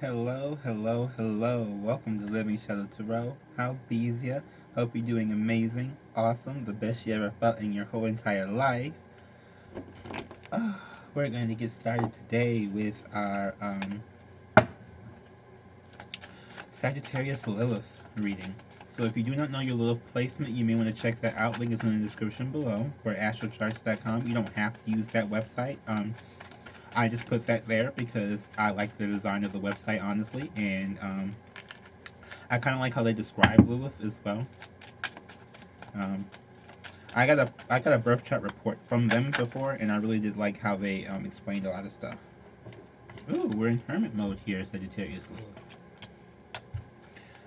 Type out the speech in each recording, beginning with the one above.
Hello, hello, hello. Welcome to Living Shadow Tarot. How be ya? Hope you're doing amazing, awesome, the best you ever felt in your whole entire life. We're going to get started today with our Sagittarius Lilith reading. So if you do not know your Lilith placement, you may want to check that out. Link is in the description below for astrocharts.com. You don't have to use that website. I just put that there because I like the design of the website, honestly, and I kind of like how they describe Lilith as well. Um, I got a birth chart report from them before, and I really did like how they explained a lot of stuff. Ooh, we're in hermit mode here, Sagittarius Lilith.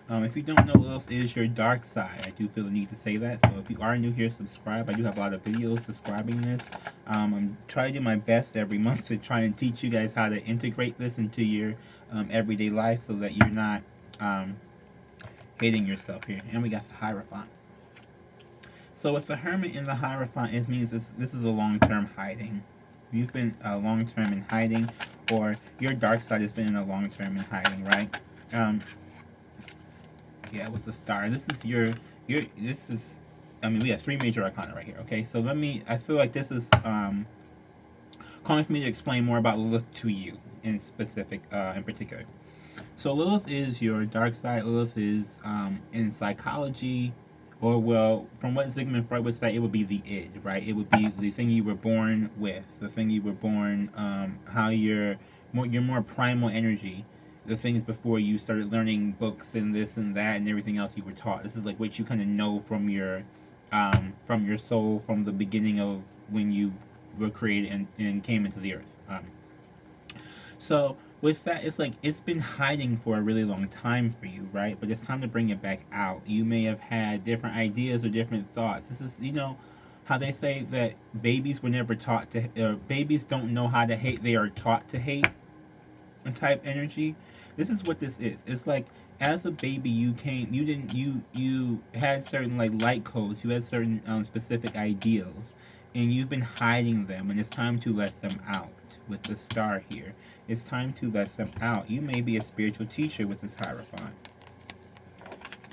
If you don't know, Lilith is your dark side. I do feel the need to say that. So if you are new here, subscribe. I do have a lot of videos describing this. I'm trying to do my best every month to try and teach you guys how to integrate this into your everyday life so that you're not hating yourself here. And we got the Hierophant. So with the Hermit and the Hierophant, it means this is a long-term hiding. You've been long-term in hiding, or your dark side has been in a long-term in hiding, right? Yeah, with the star. This is this is, I mean, we have 3 major arcana right here, okay? So I feel like this is calling for me to explain more about Lilith to you in particular. So Lilith is your dark side. Lilith is, in psychology, or well, from what Sigmund Freud would say, it would be the id, right? It would be the thing you were born with, the thing you were born, how your more primal energy, the things before you started learning books and this and that and everything else you were taught. This is like what you kind of know from your soul, from the beginning of when you were created and came into the earth. So with that, it's like it's been hiding for a really long time for you, right? But it's time to bring it back out. You may have had different ideas or different thoughts. This is, how they say that babies were never taught to, babies don't know how to hate, they are taught to hate, type energy. This is what this is. It's like as a baby, you had certain like light codes, you had certain specific ideals, and you've been hiding them, and it's time to let them out. With the star here, it's time to let them out. You may be a spiritual teacher with this Hierophant.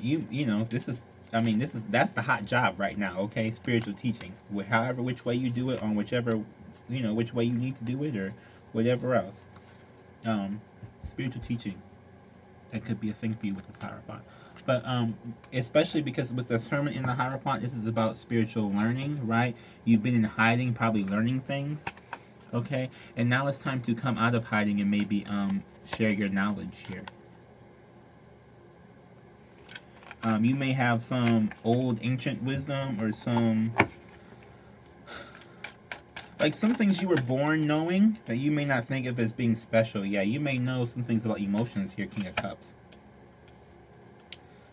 You know this is. I mean, that's the hot job right now. Okay, spiritual teaching. However, which way you do it, on whichever, which way you need to do it, or whatever else. Spiritual teaching, that could be a thing for you with this Hierophant. But especially because with the Hermit in the Hierophant, this is about spiritual learning, right? You've been in hiding, probably learning things, okay? And now it's time to come out of hiding and maybe share your knowledge here. You may have some old ancient wisdom, or some things you were born knowing that you may not think of as being special. Yeah, you may know some things about emotions here, King of Cups.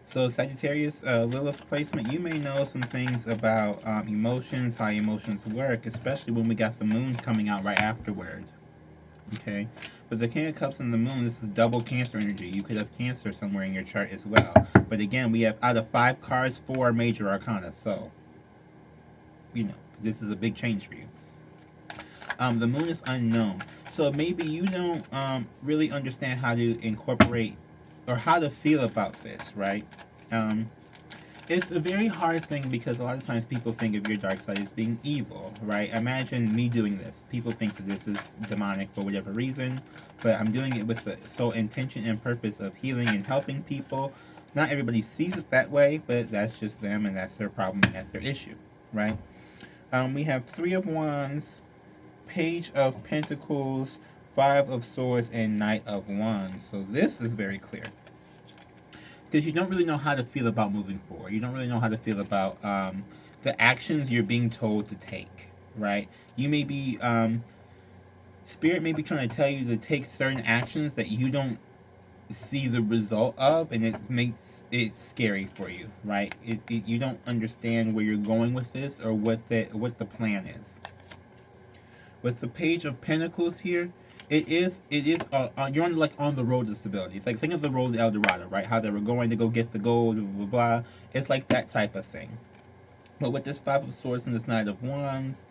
So Sagittarius, Lilith placement, you may know some things about emotions, how emotions work, especially when we got the moon coming out right afterwards. Okay, but the King of Cups and the moon, this is double Cancer energy. You could have Cancer somewhere in your chart as well. But again, we have out of 5 cards, 4 major arcana. So, this is a big change for you. The moon is unknown. So maybe you don't really understand how to incorporate or how to feel about this, right? It's a very hard thing because a lot of times people think of your dark side as being evil, right? Imagine me doing this. People think that this is demonic for whatever reason, but I'm doing it with the sole intention and purpose of healing and helping people. Not everybody sees it that way, but that's just them, and that's their problem, and that's their issue, right? We have 3 of Wands, Page of Pentacles, 5 of Swords, and Knight of Wands. So this is very clear. Because you don't really know how to feel about moving forward. You don't really know how to feel about the actions you're being told to take, right? You may be, Spirit may be trying to tell you to take certain actions that you don't see the result of, and it makes it scary for you, right? You don't understand where you're going with this, or what the plan is. With the Page of Pentacles here, it is you're on the road to stability. It's like, think of the road to El Dorado, right? How they were going to go get the gold, blah, blah, blah. It's like that type of thing. But with this 5 of Swords and this Knight of Wands,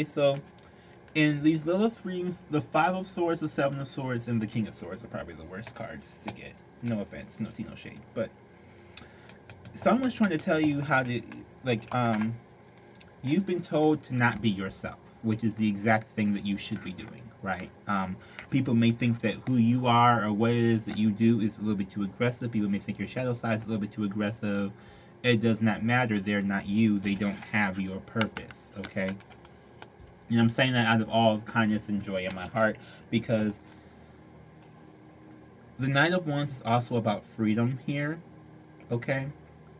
so in these Lilith readings, the Five of Swords, the Seven of Swords, and the King of Swords are probably the worst cards to get. No offense, no tea, no shade. But someone's trying to tell you how to, like, you've been told to not be yourself, which is the exact thing that you should be doing, right? People may think that who you are or what it is that you do is a little bit too aggressive. People may think your shadow side is a little bit too aggressive. It does not matter. They're not you. They don't have your purpose, okay? And I'm saying that out of all kindness and joy in my heart, because the Knight of Wands is also about freedom here, okay?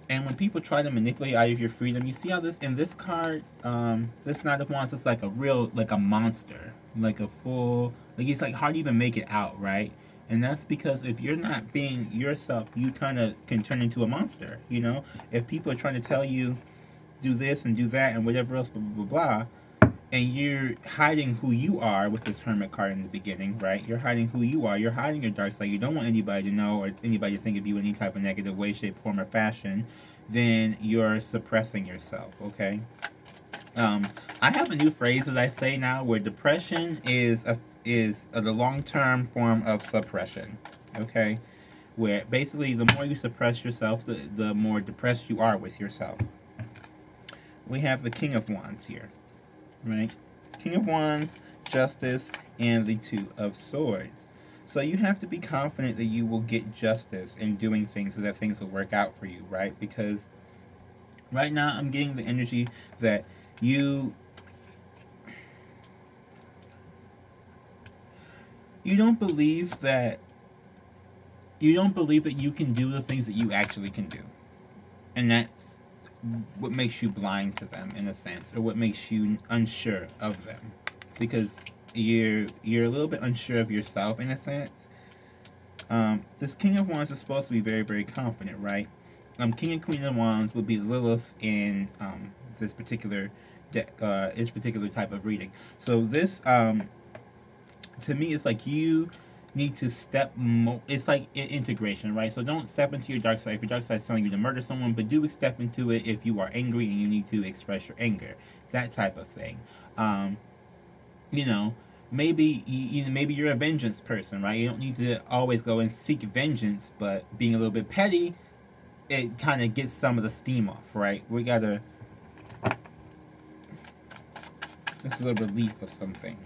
And when people try to manipulate out of your freedom, you see how this, in this card, this Knight of Wands is like a real, like a monster. Like a full, like it's like hard to even make it out, right? And that's because if you're not being yourself, you kind of can turn into a monster, you know? If people are trying to tell you, do this and do that and whatever else, blah, blah, blah, blah, and you're hiding who you are with this Hermit card in the beginning, right? You're hiding who you are. You're hiding your dark side. You don't want anybody to know or anybody to think of you in any type of negative way, shape, form, or fashion. Then you're suppressing yourself, okay? I have a new phrase that I say now where depression is the long-term form of suppression, okay? Where basically the more you suppress yourself, the more depressed you are with yourself. We have the King of Wands here. Right? King of Wands, Justice, and the Two of Swords. So you have to be confident that you will get justice in doing things so that things will work out for you, right? Because right now I'm getting the energy that you don't believe that you can do the things that you actually can do. And that's what makes you blind to them in a sense, or what makes you unsure of them, because you're a little bit unsure of yourself in a sense. This King of Wands is supposed to be very, very confident, right? King and Queen of Wands would be Lilith in this particular type of reading. So this to me, it's like you need to it's like integration, right? So don't step into your dark side if your dark side is telling you to murder someone, but do step into it if you are angry and you need to express your anger, that type of thing. You know, maybe maybe you're a vengeance person, right? You don't need to always go and seek vengeance, but being a little bit petty, it kind of gets some of the steam off, right? We gotta, this is a relief of some things.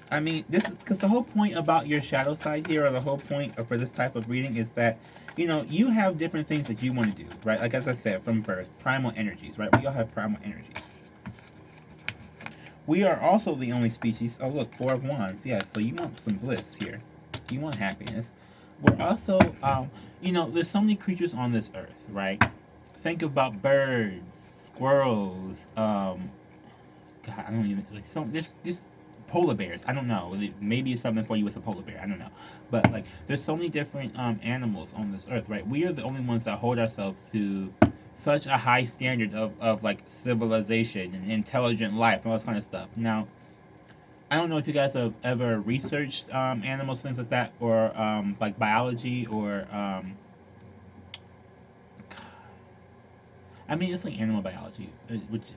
I mean, this is because the whole point about your shadow side here, or the whole point for this type of reading, is that, you know, you have different things that you want to do, right? Like, as I said, from birth, primal energies, right? We all have primal energies. We are also the only species. Oh, look, Four of Wands. Yeah, so you want some bliss here. You want happiness. We're also, you know, there's so many creatures on this earth, right? Think about birds, squirrels, God, I don't even, like, there's polar bears. I don't know. Maybe it's something for you with a polar bear. I don't know. But, like, there's so many different animals on this earth, right? We are the only ones that hold ourselves to such a high standard of like, civilization and intelligent life and all this kind of stuff. Now, I don't know if you guys have ever researched animals, things like that, or, like, biology, or, I mean, it's like animal biology, which,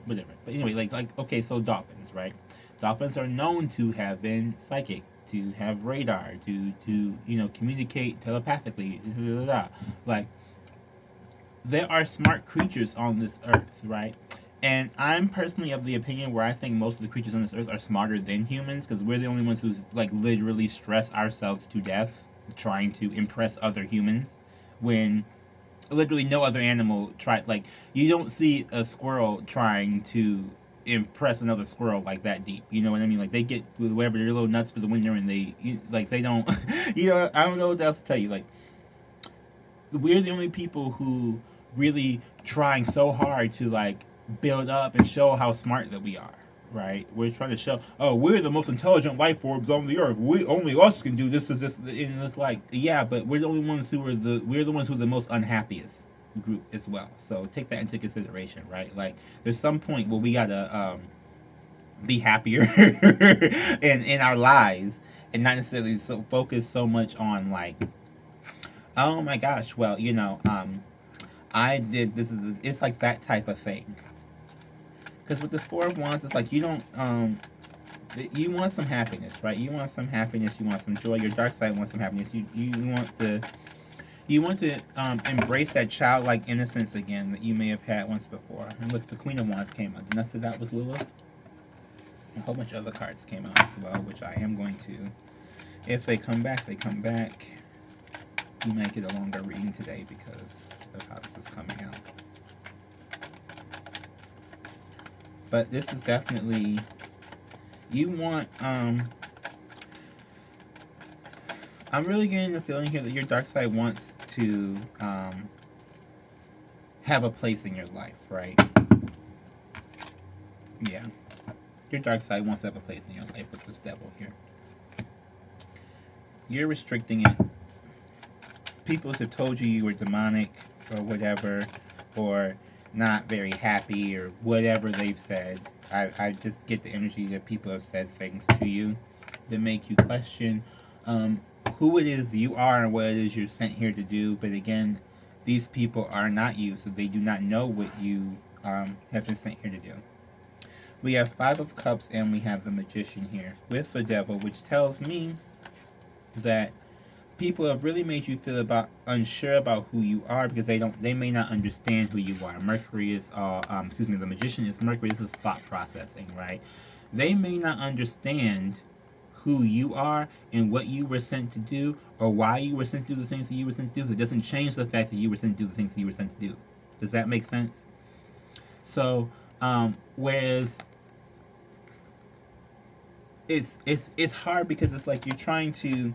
whatever. But anyway, like, okay, so dolphins, right? Dolphins are known to have been psychic, to have radar, to you know, communicate telepathically. Like, there are smart creatures on this earth, right? And I'm personally of the opinion where I think most of the creatures on this earth are smarter than humans, because we're the only ones who, like, literally stress ourselves to death trying to impress other humans, when literally no other animal like, you don't see a squirrel trying to impress another squirrel like that deep. You know what I mean? Like, they get whatever, their little nuts for the winter, and they don't you know, I don't know what else to tell you. Like, we're the only people who really trying so hard to, like, build up and show how smart that we are, right? We're trying to show, oh, we're the most intelligent life forms on the earth. Only us can do this, and it's like, yeah, but we're the ones who are the most unhappiest group as well. So take that into consideration, right? Like, there's some point where we gotta be happier in our lives, and not necessarily so focus so much on, like, oh my gosh, well, you know, it's like that type of thing. Because with this Four of Wands, it's like you don't, you want some happiness, right? You want some happiness, you want some joy. Your dark side wants some happiness. You want to embrace that childlike innocence again that you may have had once before. And look, the Queen of Wands came out. Didn't I say that was Lilith? A whole bunch of other cards came out as well, which I am going to, if they come back, they come back. You might get a longer reading today because of how this is coming out. But this is definitely, you want, I'm really getting the feeling here that your dark side wants to have a place in your life, right? Yeah. Your dark side wants to have a place in your life with this devil here. You're restricting it. People have told you were demonic or whatever, or not very happy or whatever they've said. I just get the energy that people have said things to you that make you question who it is you are and what it is you're sent here to do. But again, these people are not you, so they do not know what you have been sent here to do. We have Five of Cups and we have the Magician here with the Devil, which tells me that people have really made you feel unsure about who you are because they may not understand who you are. Mercury is the Magician is Mercury. This is thought processing, right? They may not understand who you are and what you were sent to do or why you were sent to do the things that you were sent to do. So it doesn't change the fact that you were sent to do the things that you were sent to do. Does that make sense? So, whereas it's hard because it's like you're trying to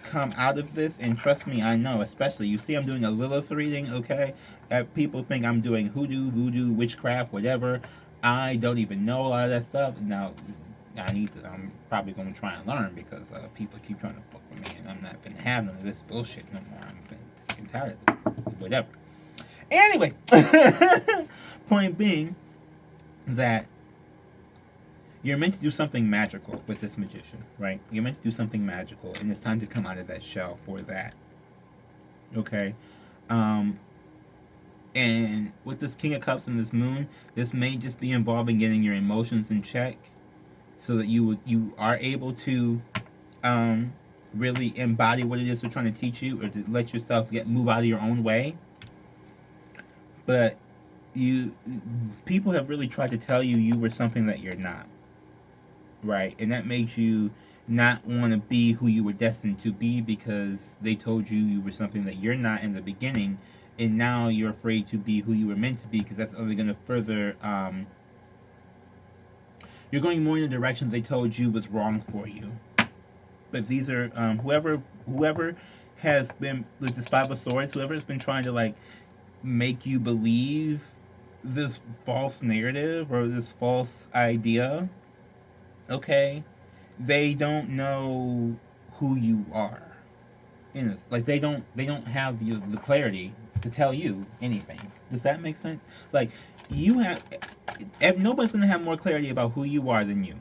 come out of this, and trust me, I know, especially, you see I'm doing a Lilith reading, okay? People think I'm doing hoodoo, voodoo, witchcraft, whatever. I don't even know a lot of that stuff. Now, I'm probably going to try and learn because people keep trying to fuck with me, and I'm not going to have none of this bullshit no more. I'm sick and tired of it. Whatever. Anyway, point being that you're meant to do something magical with this Magician, right? You're meant to do something magical, and it's time to come out of that shell for that. Okay? And with this King of Cups and this Moon, this may just be involving getting your emotions in check so that you are able to really embody what it is they're trying to teach you, or to let yourself move out of your own way. But people have really tried to tell you were something that you're not. Right, and that makes you not want to be who you were destined to be because they told you were something that you're not in the beginning, and now you're afraid to be who you were meant to be because that's only going to further, you're going more in the direction they told you was wrong for you. But these are, whoever has been, with this Five of Swords, whoever has been trying to, like, make you believe this false narrative or this false idea, okay, they don't know who you are. Like they don't have the clarity to tell you anything. Does that make sense? Like nobody's gonna have more clarity about who you are than you.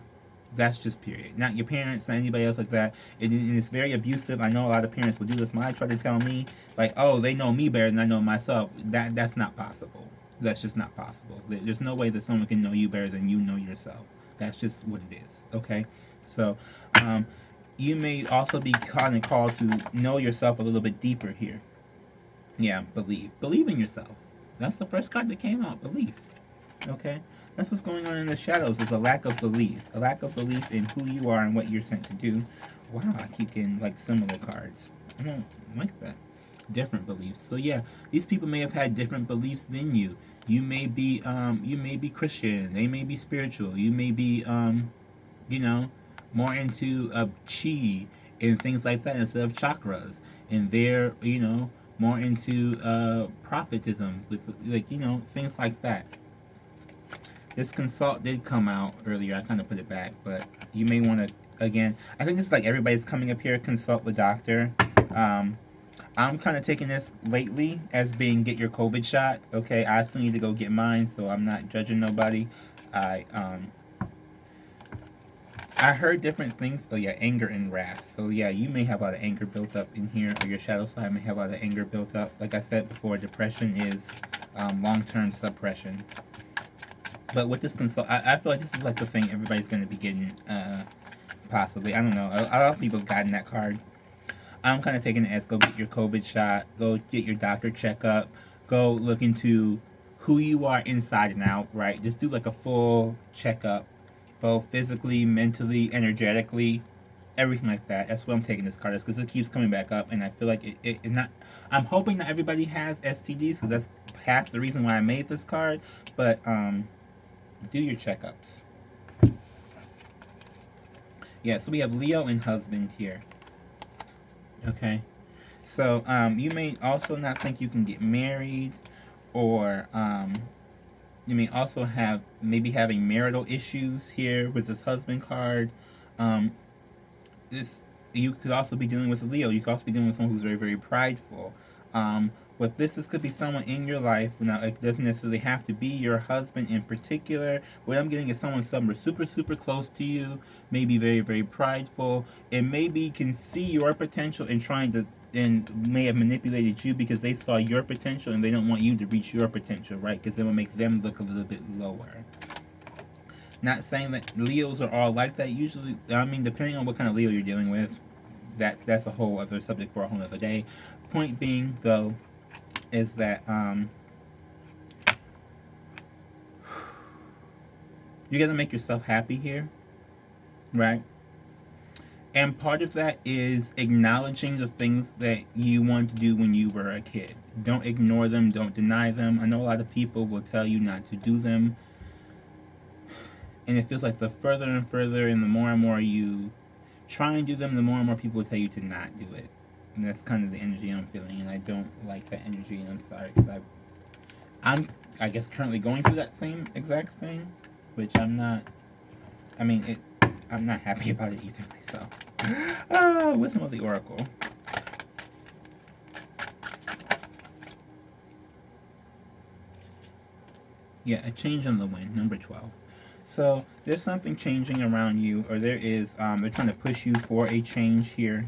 That's just period. Not your parents, not anybody else like that. And it's very abusive. I know a lot of parents will do this. When I try to tell me, like, oh, they know me better than I know myself. That's not possible. That's just not possible. There's no way that someone can know you better than you know yourself. That's just what it is, okay? So, you may also be called to know yourself a little bit deeper here. Yeah, believe. Believe in yourself. That's the first card that came out, belief. Okay? That's what's going on in the shadows, is a lack of belief. A lack of belief in who you are and what you're sent to do. Wow, I keep getting, like, similar cards. I don't like that. Different beliefs. So, yeah, these people may have had different beliefs than you. You may be Christian. They may be spiritual. You may be, more into chi and things like that instead of chakras. And they're, more into prophetism with, things like that. This consult did come out earlier. I kind of put it back, but you may want to, again, I think this is like everybody's coming up here, consult the doctor. I'm kind of taking this lately as being get your COVID shot. Okay, I still need to go get mine, so I'm not judging nobody. I heard different things. Oh yeah, anger and wrath. So yeah, you may have a lot of anger built up in here, or your shadow side may have a lot of anger built up. Like I said before, depression is long-term suppression. But with this consult, I feel like this is like the thing everybody's going to be getting. Possibly, I don't know. A lot of people have gotten that card. I'm kind of taking it as go get your COVID shot, go get your doctor checkup, go look into who you are inside and out, right? Just do like a full checkup, both physically, mentally, energetically, everything like that. That's what I'm taking this card as because it keeps coming back up, and I feel like it not. I'm hoping not everybody has STDs because that's half the reason why I made this card. But do your checkups. Yeah, so we have Leo and husband here. Okay. So you may also not think you can get married, or you may also have maybe having marital issues here with this husband card. Um, this you could also be dealing with a Leo. You could also be dealing with someone who's very very prideful. What this could be someone in your life. Now it doesn't necessarily have to be your husband in particular. What I'm getting is someone super super close to you, maybe very very prideful, and maybe can see your potential and trying to and may have manipulated you because they saw your potential and they don't want you to reach your potential, right? Because it will make them look a little bit lower. Not saying that Leos are all like that. Usually, I mean, depending on what kind of Leo you're dealing with, that's a whole other subject for a whole other day. Point being, though, is that you got to make yourself happy here, right? And part of that is acknowledging the things that you wanted to do when you were a kid. Don't ignore them. Don't deny them. I know a lot of people will tell you not to do them, and it feels like the further and further and the more and more you try and do them, the more and more people will tell you to not do it. And that's kind of the energy I'm feeling, and I don't like that energy, and I'm sorry because I guess currently going through that same exact thing, which I'm not. I mean, I'm not happy about it either myself. Wisdom of the Oracle. Yeah, a change on the wind, number 12. So there's something changing around you, or there is. They're trying to push you for a change here.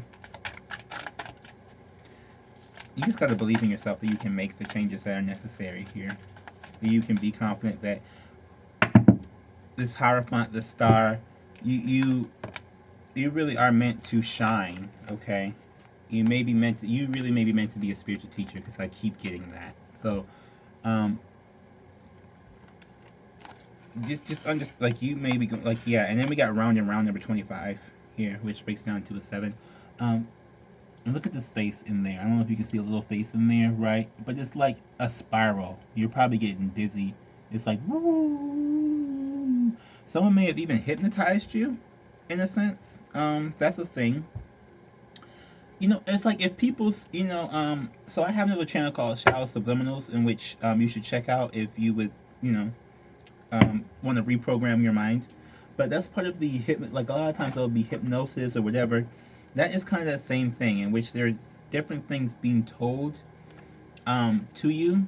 You just got to believe in yourself that you can make the changes that are necessary here. That you can be confident that this Hierophant, the star, you really are meant to shine. Okay, you may be meant to. You really may be meant to be a spiritual teacher because I keep getting that. So, just like you may be like yeah. And then we got round and round number 25 here, which breaks down to a 7. And look at this face in there. I don't know if you can see a little face in there, right? But it's like a spiral. You're probably getting dizzy. It's like, woo. Someone may have even hypnotized you, in a sense. That's a thing. You know, it's like if people's, so I have another channel called Shallow Subliminals, in which you should check out if you would, want to reprogram your mind. But that's part of the like a lot of times there'll be hypnosis or whatever. That is kind of the same thing in which there's different things being told to you,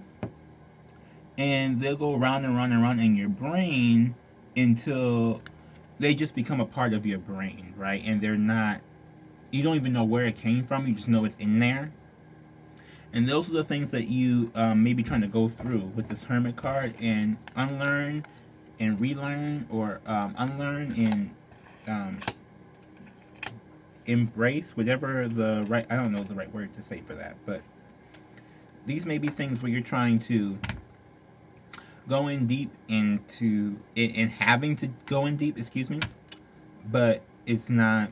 and they'll go around and around and around in your brain until they just become a part of your brain, right? And they're not, you don't even know where it came from, you just know it's in there. And those are the things that you may be trying to go through with this Hermit card and unlearn and relearn, or unlearn and embrace, whatever the right, I don't know the right word to say for that, but these may be things where you're trying to go in deep into it and having to go in deep, excuse me, but it's not,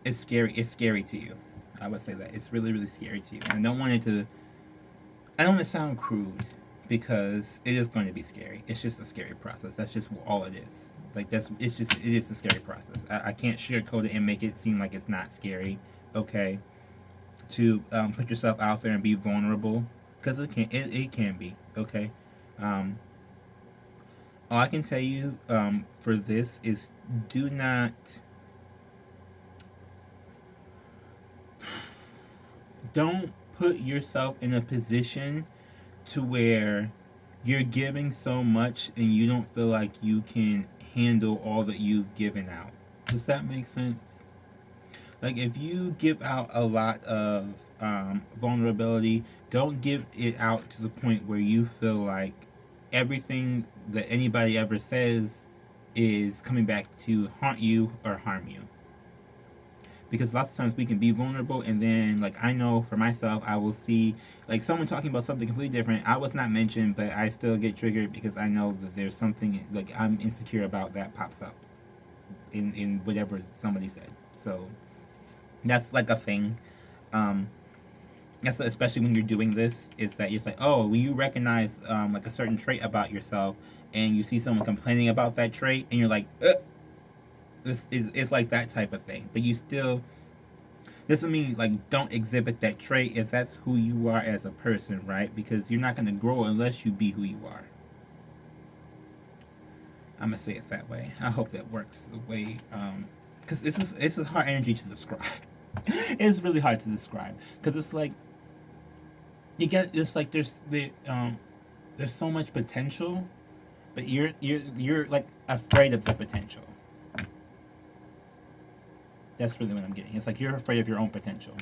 it's scary to you. I would say that it's really really scary to you, and I don't want to sound crude because it is going to be scary. It's just a scary process. That's just all it is. Like it is a scary process. I can't sugarcoat it and make it seem like it's not scary. Okay, to put yourself out there and be vulnerable, because it can be. Okay, all I can tell you for this is do not don't put yourself in a position to where you're giving so much and you don't feel like you can handle all that you've given out. Does that make sense? Like, if you give out a lot of vulnerability, don't give it out to the point where you feel like everything that anybody ever says is coming back to haunt you or harm you. Because lots of times we can be vulnerable, and then, like, I know for myself, I will see like someone talking about something completely different. I was not mentioned, but I still get triggered because I know that there's something like I'm insecure about that pops up in whatever somebody said. So that's like a thing. um that's especially when you're doing this, is that you're like, oh, when you recognize like a certain trait about yourself, and you see someone complaining about that trait, and you're like, this is, it's like that type of thing. But you still, doesn't mean like don't exhibit that trait if that's who you are as a person, right? Because you're not going to grow unless you be who you are. I'm gonna say it that way. I hope that works the way, because this is hard energy to describe. It's really hard to describe because it's like you get, it's like there's so much potential, but you're like afraid of the potential. That's really what I'm getting. It's like you're afraid of your own potential.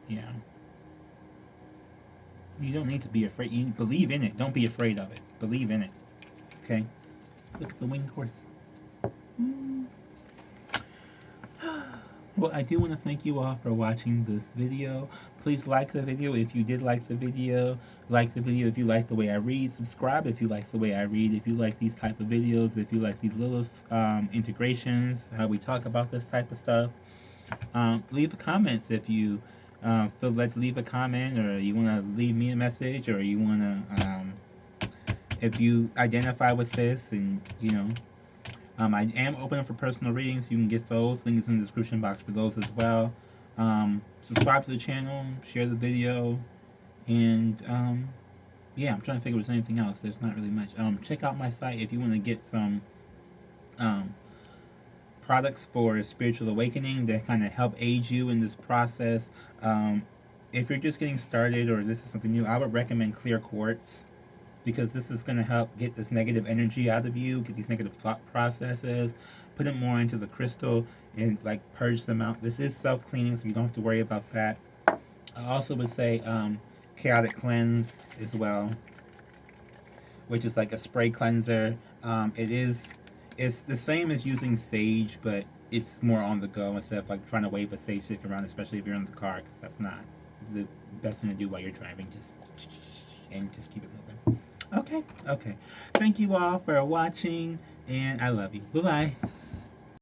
Yeah. You don't need to be afraid. You believe in it. Don't be afraid of it. Believe in it. Okay? Look at the winged horse. Well, I do want to thank you all for watching this video. Please like the video if you did like the video. Like the video if you like the way I read. Subscribe if you like the way I read. If you like these type of videos. If you like these little integrations. How we talk about this type of stuff. Leave the comments if you feel led to leave a comment, or you want to leave me a message, or you want to, if you identify with this, and you know, I am open for personal readings. You can get those. Links in the description box for those as well. Subscribe to the channel, share the video, and yeah, I'm trying to think if there's anything else. There's not really much. Check out my site if you want to get some products for spiritual awakening that kind of help aid you in this process. If you're just getting started or this is something new, I would recommend clear quartz, because this is going to help get this negative energy out of you, get these negative thought processes, put it more into the crystal and like purge them out. This is self-cleaning, so you don't have to worry about that. I also would say chaotic cleanse as well, which is like a spray cleanser. It's the same as using sage, but it's more on the go instead of like trying to wave a sage stick around, especially if you're in the car, because that's not the best thing to do while you're driving. Just keep it moving. Okay. Thank you all for watching, and I love you. Bye-bye.